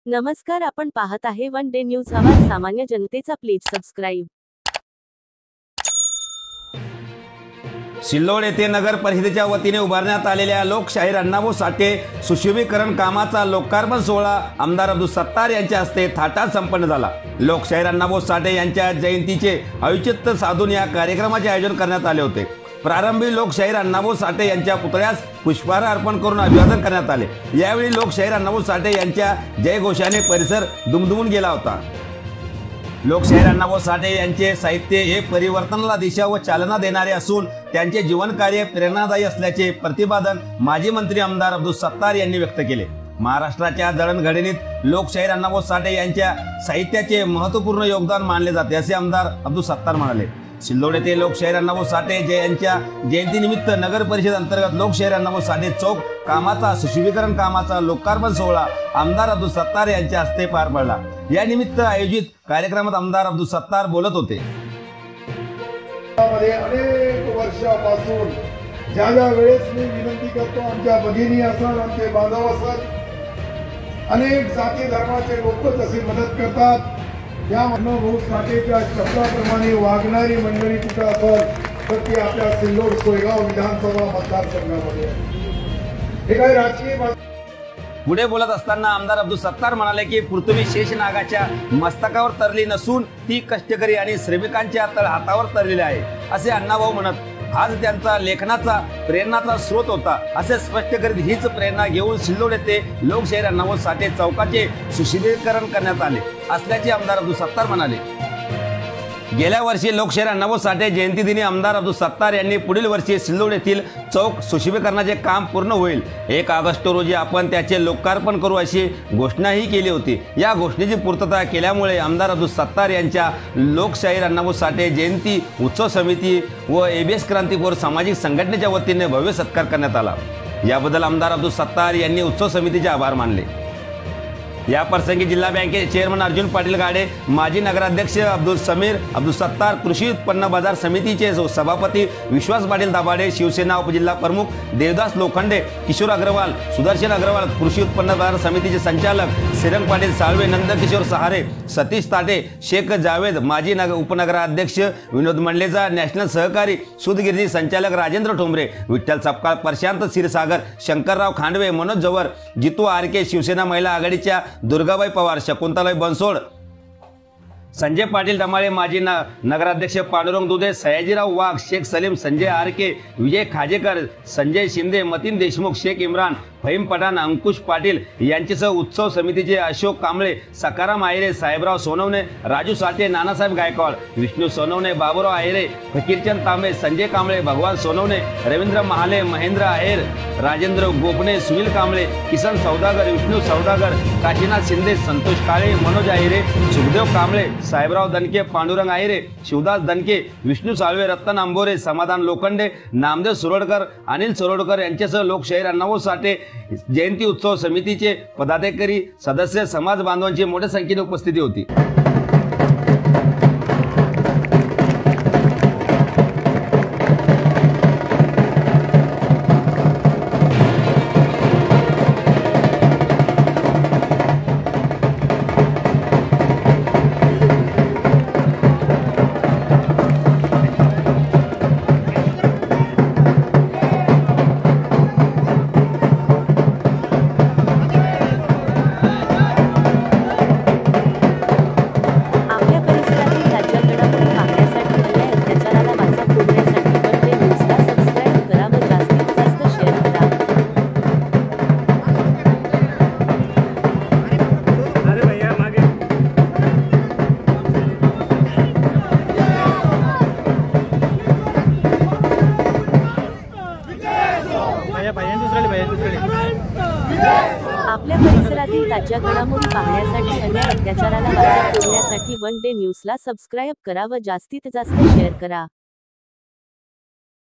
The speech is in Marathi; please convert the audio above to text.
नमस्कार, आपण पाहत आहे वन डे न्यूज आवाज सामान्य जनतेचा. Please subscribe. सिल्लोड येथे नगर परिषदेच्या वतीने उभारण्यात आलेल्या लोकशाहीर अण्णाभाऊ साठे सुशोभीकरण कामाचा लोकार्पण सोहळा आमदार अब्दुल सत्तार यांच्या हस्ते थाटात संपन्न झाला. लोकशाहीर अण्णाभाऊ साठे यांच्या जयंतीचे औचित्य साधून या कार्यक्रमाचे आयोजन करण्यात आले होते. प्रारंभी लोकशाहीर अण्णाभाऊ साठे यांच्या पुतळ्यास पुष्पहार अर्पण करून अभिवादन करण्यात आले. यावेळी लोकशाहीर अण्णाभाऊ साठे यांच्या जयघोषाने परिसर दुमदुमून गेला होता. लोकशाहीर अण्णाभाऊ साठे यांचे साहित्य हे परिवर्तनाला दिशा व चालना देणारे असून त्यांचे जीवनकार्य प्रेरणादायी असल्याचे प्रतिपादन माजी मंत्री आमदार अब्दुल सत्तार यांनी व्यक्त केले. महाराष्ट्राच्या जडणघडणीत लोकशाहीर अण्णाभाऊ साठे यांच्या साहित्याचे महत्त्वपूर्ण योगदान मानले जाते असे आमदार अब्दुल सत्तार म्हणाले. सिल्लोड येथे लोकशाहीर अण्णाभाऊ साठे यांच्या जयंतीनिमित्त नगर परिषद अंतर्गत लोकशाहीर अण्णाभाऊ साठे चौक कामाचा सुशोभीकरण कामाचा लोकार्पण सोहळा आमदार अब्दुल सत्तार यांच्या हस्ते पार पडला. या निमित्त आयोजित कार्यक्रमात आमदार अब्दुल सत्तार बोलत होते. अनेक वर्षापासून ज्या वेळेस मी विनंती करतो, आमच्या भगिनी असतात, आमचे बांधव असतात, अनेक जाती धर्माचे लोक जसे मदत करतात, या अण्णाभाऊ साठेच्या शब्दाप्रमाणे वागणारी मंडळी कुठं असेल तर ती आपल्या सिल्लोड सोयगाव विधानसभा मतदारसंघामध्ये. हे काही राजकीय पुढे बोलत असताना आमदार अब्दुल सत्तार म्हणाले की पृथ्वी शेषनागाच्या मस्तकावर तरली नसून ती कष्टकरी आणि श्रमिकांच्या तळहातावर तरलेली आहे असे अण्णाभाऊ म्हणत, आज त्यांचा लेखनाचा प्रेरणाचा स्रोत होता असे स्पष्ट करीत हीच प्रेरणा घेऊन सिल्लोड येथे लोकशाहीर अण्णाभाऊ साठे चौकाचे सुशोभीकरण करण्यात आले असल्याचे आमदार अब्दुल सत्तार म्हणाले. गेल्या वर्षी लोकशाहीर अण्णाभाऊ साठे जयंती दिनी आमदार अब्दुल सत्तार यांनी पुढील वर्षी सिल्लोड येथील चौक सुशोभीकरणाचे काम पूर्ण होईल, 1 ऑगस्ट रोजी आपण त्याचे लोकार्पण करू अशी घोषणाही केली होती. या घोषणेची पूर्तता केल्यामुळे आमदार अब्दुल सत्तार यांच्या लोकशाहीर अण्णाभाऊ साठे जयंती उत्सव समिती व एबीएस क्रांतिपूर सामाजिक संघटनेच्या वतीने भव्य सत्कार करण्यात आला. याबद्दल आमदार अब्दुल सत्तार यांनी उत्सव समितीचे आभार मानले. या प्रसंगी जिल्हा बँकेचे चेअरमन अर्जुन पाटील गाडे, माजी नगराध्यक्ष अब्दुल समीर, अब्दुल सत्तार, कृषी उत्पन्न बाजार समितीचे सभापती विश्वास पाटील दाभाडे, शिवसेना उपजिल्हा प्रमुख देवदास लोखंडे, किशोर अग्रवाल, सुदर्शन अग्रवाल, कृषी उत्पन्न बाजार समितीचे संचालक श्रीरंग पाटील साळवे, नंदकिशोर सहारे, सतीश ताटे, शेख जावेद, माजी उपनगराध्यक्ष विनोद मंडलेचा, नॅशनल सहकारी सुदगिरणी संचालक राजेंद्र ठोंबरे, विठ्ठल सपकाळ, प्रशांत क्षीरसागर, शंकरराव खांडवे, मनोज जवर, जितू आरके, शिवसेना महिला आघाडीच्या दुर्गाबाई पवार, शकुंतलाई बनसोड, संजय पाटील डमाळे, माजी नगराध्यक्ष पांडुरंग दुधे, सयाजीराव वाघ, शेख सलीम, संजय आरके, विजय खाजेकर, संजय शिंदे, मतीन देशमुख, शेख इम्रान, फहीम पठाण, अंकुश पाटील यांच्यासह उत्सव समितीचे अशोक कांबळे, सकाराम आहिरे, साहेबराव सोनवणे, राजू साठे, नानासाहेब गायकवाड, विष्णू सोनवणे, बाबूराव आहिरे, फकीरचंद तांबे, संजय कांबळे, भगवान सोनवणे, रवींद्र महाले, महेंद्र आहेर, राजेंद्र गोपणे, सुनील कांबळे, किसन सौदागर, विष्णू सौदागर, काशीनाथ शिंदे, संतोष काळे, मनोज आहिरे, सुखदेव कांबळे, साहेबराव दनके, पांडुरंग आहिरे, शिवदास दनके, विष्णू साळवे, रत्न आंबोरे, समाधान लोखंडे, नामदेव सुरोडकर, अनिल सुरोडकर यांच्यासह लोकशाहीर अण्णाभाऊ साठे जयंती उत्सव समितीचे पदाधिकारी, सदस्य, समाज बांधवांची मोठ्या संख्येने उपस्थिती होती. आपल्या परिसरातील ताज्या घडामोडी पाहण्यासाठी अन्याय अत्याचाराला वाचा फोडण्यासाठी वन डे न्यूजला सबस्क्राईब करा व जास्तीत जास्त शेअर करा.